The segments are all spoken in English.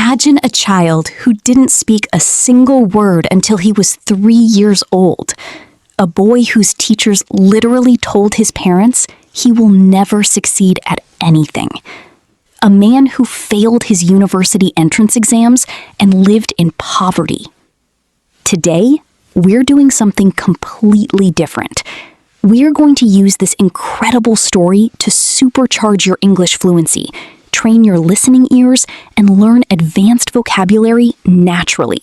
Imagine a child who didn't speak a single word until he was 3 years old. A boy whose teachers literally told his parents he will never succeed at anything. A man who failed his university entrance exams and lived in poverty. Today, we're doing something completely different. We're going to use this incredible story to supercharge your English fluency, train your listening ears, and learn advanced vocabulary naturally,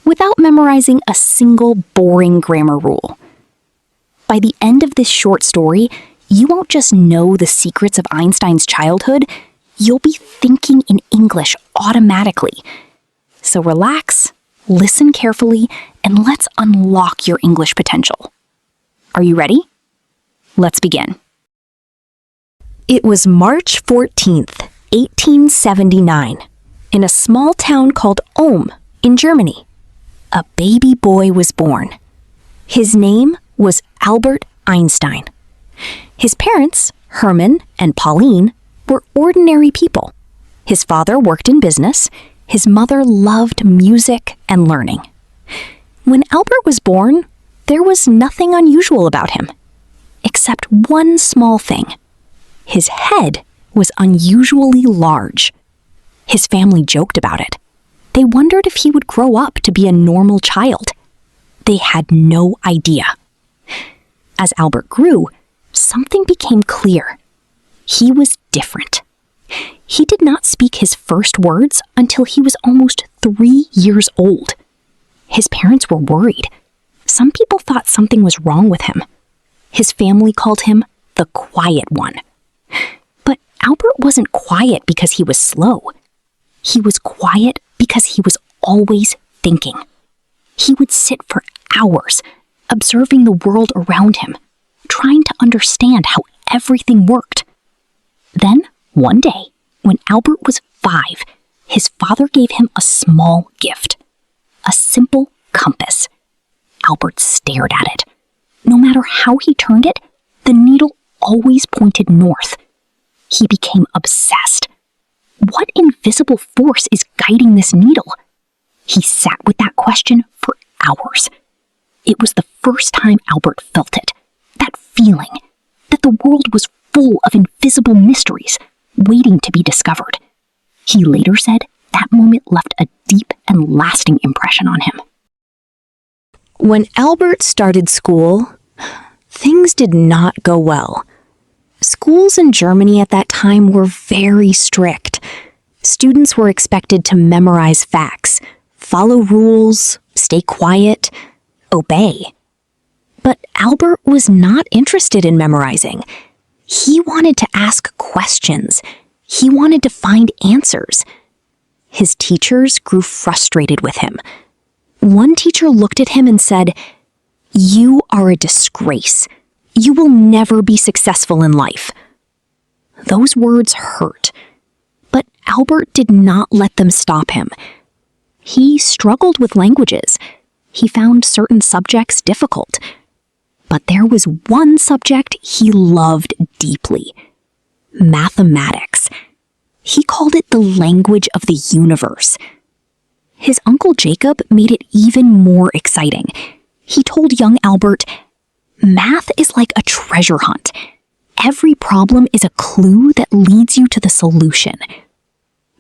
without memorizing a single boring grammar rule. By the end of this short story, you won't just know the secrets of Einstein's childhood, you'll be thinking in English automatically. So relax, listen carefully, and let's unlock your English potential. Are you ready? Let's begin. It was March 14th, 1879, in a small town called Ulm in Germany. A baby boy was born. His name was Albert Einstein. His parents, Hermann and Pauline, were ordinary people. His father worked in business. His mother loved music and learning. When Albert was born, there was nothing unusual about him, except one small thing. His head was unusually large. His family joked about it. They wondered if he would grow up to be a normal child. They had no idea. As Albert grew, something became clear. He was different. He did not speak his first words until he was almost 3 years old. His parents were worried. Some people thought something was wrong with him. His family called him the quiet one. But Albert wasn't quiet because he was slow. He was quiet because he was always thinking. He would sit for hours, observing the world around him, trying to understand how everything worked. Then, one day, when Albert was 5, his father gave him a small gift, a simple compass. Albert stared at it. No matter how he turned it, the needle always pointed north. He became obsessed. What invisible force is guiding this needle? He sat with that question for hours. It was the first time Albert felt it, that feeling, that the world was full of invisible mysteries waiting to be discovered. He later said that moment left a deep and lasting impression on him. When Albert started school, things did not go well. Schools in Germany at that time were very strict. Students were expected to memorize facts, follow rules, stay quiet, obey. But Albert was not interested in memorizing. He wanted to ask questions. He wanted to find answers. His teachers grew frustrated with him. One teacher looked at him and said, "You are a disgrace. You will never be successful in life." Those words hurt, but Albert did not let them stop him. He struggled with languages. He found certain subjects difficult. But there was one subject he loved deeply: mathematics. He called it the language of the universe. His uncle Jacob made it even more exciting. He told young Albert, "Math is like a treasure hunt. Every problem is a clue that leads you to the solution."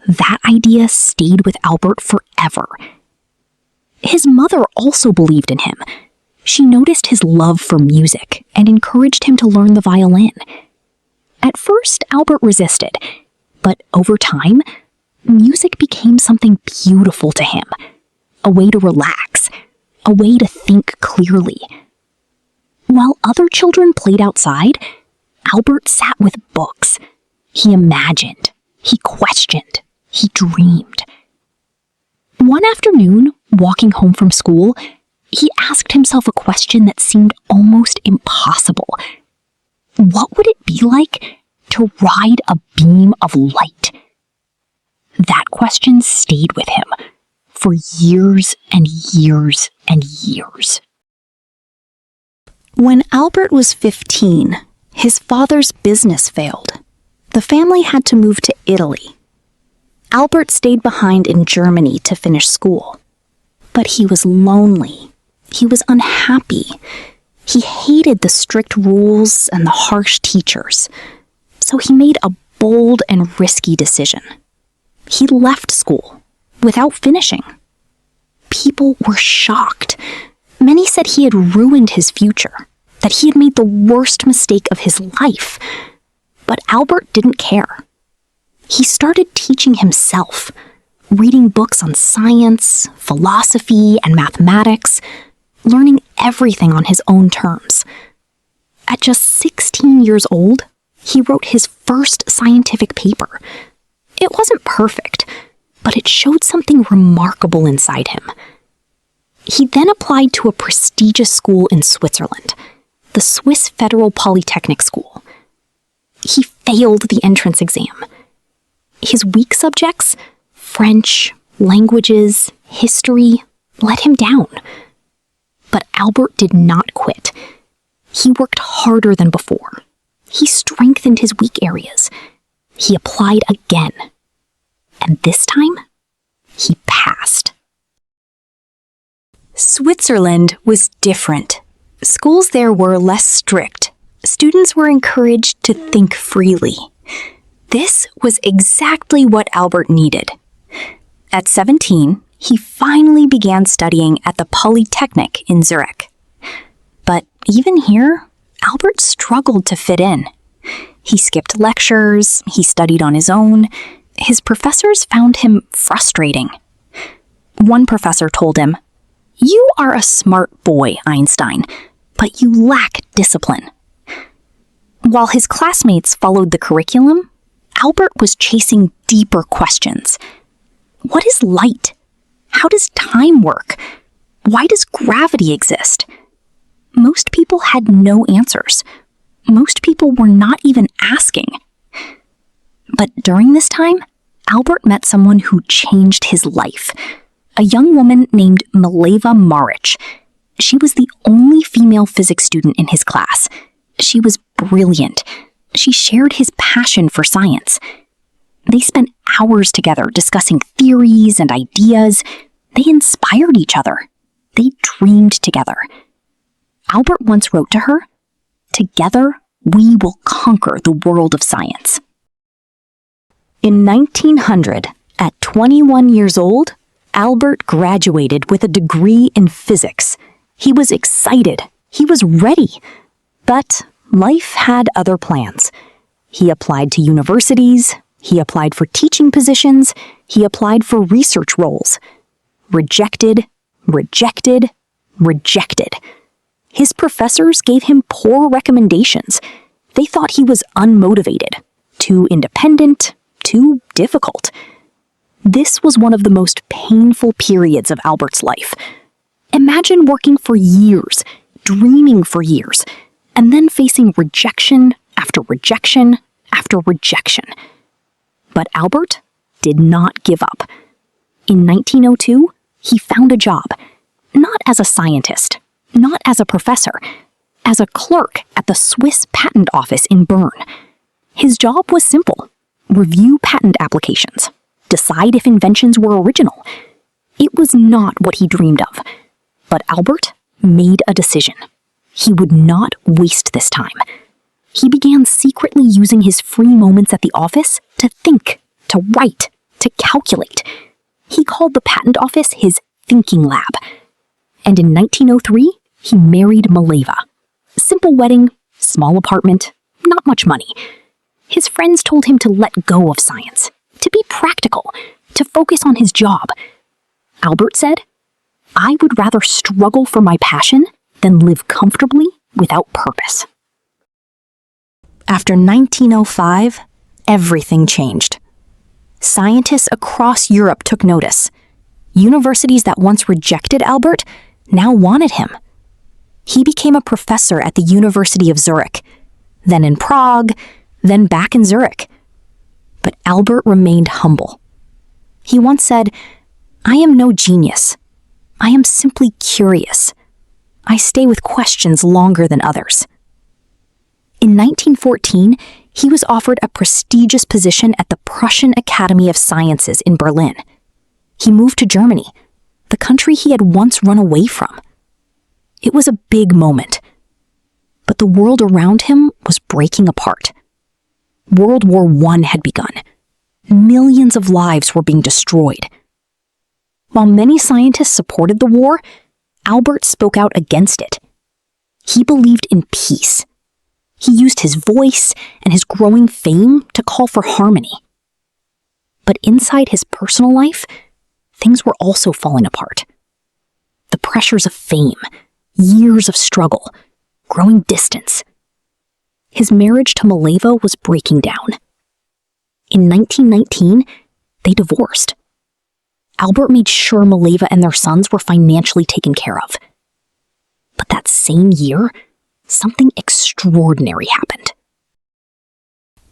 That idea stayed with Albert forever. His mother also believed in him. She noticed his love for music and encouraged him to learn the violin. At first, Albert resisted, but over time, music became something beautiful to him, a way to relax, a way to think clearly. While other children played outside, Albert sat with books. He imagined, he questioned, he dreamed. One afternoon, walking home from school, he asked himself a question that seemed almost impossible. What would it be like to ride a beam of light? That question stayed with him for years and years and years. When Albert was 15, his father's business failed. The family had to move to Italy. Albert stayed behind in Germany to finish school. But he was lonely. He was unhappy. He hated the strict rules and the harsh teachers. So he made a bold and risky decision. He left school without finishing. People were shocked. Many said he had ruined his future, that he had made the worst mistake of his life. But Albert didn't care. He started teaching himself, reading books on science, philosophy, and mathematics, learning everything on his own terms. At just 16 years old, he wrote his first scientific paper. It wasn't perfect, but it showed something remarkable inside him. He then applied to a prestigious school in Switzerland, the Swiss Federal Polytechnic School. He failed the entrance exam. His weak subjects, French, languages, history, let him down. But Albert did not quit. He worked harder than before. He strengthened his weak areas. He applied again. And this time, he passed. Switzerland was different. Schools there were less strict. Students were encouraged to think freely. This was exactly what Albert needed. At 17, he finally began studying at the Polytechnic in Zurich. But even here, Albert struggled to fit in. He skipped lectures, he studied on his own. His professors found him frustrating. One professor told him, "You are a smart boy, Einstein, but you lack discipline." While his classmates followed the curriculum, Albert was chasing deeper questions. What is light? How does time work? Why does gravity exist? Most people had no answers. Most people were not even asking. But during this time, Albert met someone who changed his life. A young woman named Mileva Maric. She was the only female physics student in his class. She was brilliant. She shared his passion for science. They spent hours together discussing theories and ideas. They inspired each other. They dreamed together. Albert once wrote to her, "Together, we will conquer the world of science." In 1900, at 21 years old, Albert graduated with a degree in physics. He was excited. He was ready. But life had other plans. He applied to universities. He applied for teaching positions. He applied for research roles. Rejected, rejected, rejected. His professors gave him poor recommendations. They thought he was unmotivated, too independent, too difficult. This was one of the most painful periods of Albert's life. Imagine working for years, dreaming for years, and then facing rejection after rejection after rejection. But Albert did not give up. In 1902, he found a job, not as a scientist, not as a professor, as a clerk at the Swiss Patent Office in Bern. His job was simple: review patent applications, decide if inventions were original. It was not what he dreamed of. But Albert made a decision. He would not waste this time. He began secretly using his free moments at the office to think, to write, to calculate. He called the patent office his thinking lab. And in 1903, he married Mileva. Simple wedding, small apartment, not much money. His friends told him to let go of science, to be practical, to focus on his job. Albert said, "I would rather struggle for my passion than live comfortably without purpose." After 1905, everything changed. Scientists across Europe took notice. Universities that once rejected Albert now wanted him. He became a professor at the University of Zurich, then in Prague, then back in Zurich. But Albert remained humble. He once said, "I am no genius. I am simply curious. I stay with questions longer than others." In 1914, He was offered a prestigious position at the Prussian Academy of Sciences in Berlin. He moved to Germany, the country he had once run away from. It was a big moment. But the world around him was breaking apart. World War I had begun. Millions of lives were being destroyed. While many scientists supported the war, Albert spoke out against it. He believed in peace. He used his voice and his growing fame to call for harmony. But inside his personal life, things were also falling apart. The pressures of fame, years of struggle, growing distance. His marriage to Mileva was breaking down. In 1919, they divorced. Albert made sure Mileva and their sons were financially taken care of. But that same year, something extraordinary happened.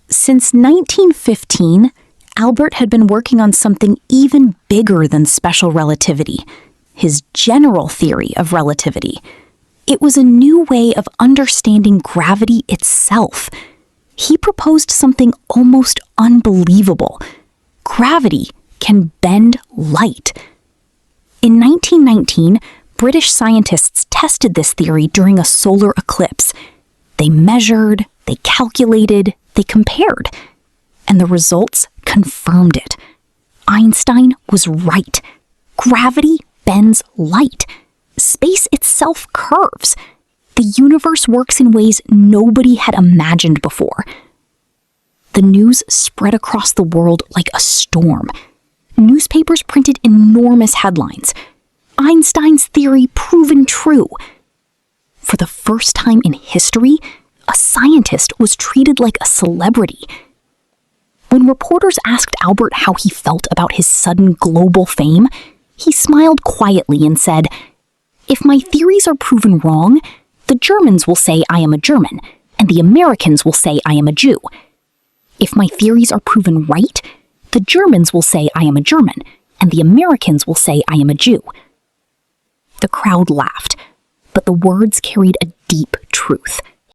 Since 1915, Albert had been working on something even bigger than special relativity, his general theory of relativity. It was a new way of understanding gravity itself. He proposed something almost unbelievable. Gravity can bend light. In 1919, British scientists tested this theory during a solar eclipse. They measured, they calculated, they compared, and the results confirmed it. Einstein was right. Gravity bends light. Space itself curves. The universe works in ways nobody had imagined before. The news spread across the world like a storm. Newspapers printed enormous headlines. Einstein's theory proven true. For the first time in history, a scientist was treated like a celebrity. When reporters asked Albert how he felt about his sudden global fame, he smiled quietly and said, "If my theories are proven wrong, the Germans will say I am a German, and the Americans will say I am a Jew. If my theories are proven right, the Germans will say I am a German, and the Americans will say I am a Jew." The crowd laughed, but the words carried a deep truth.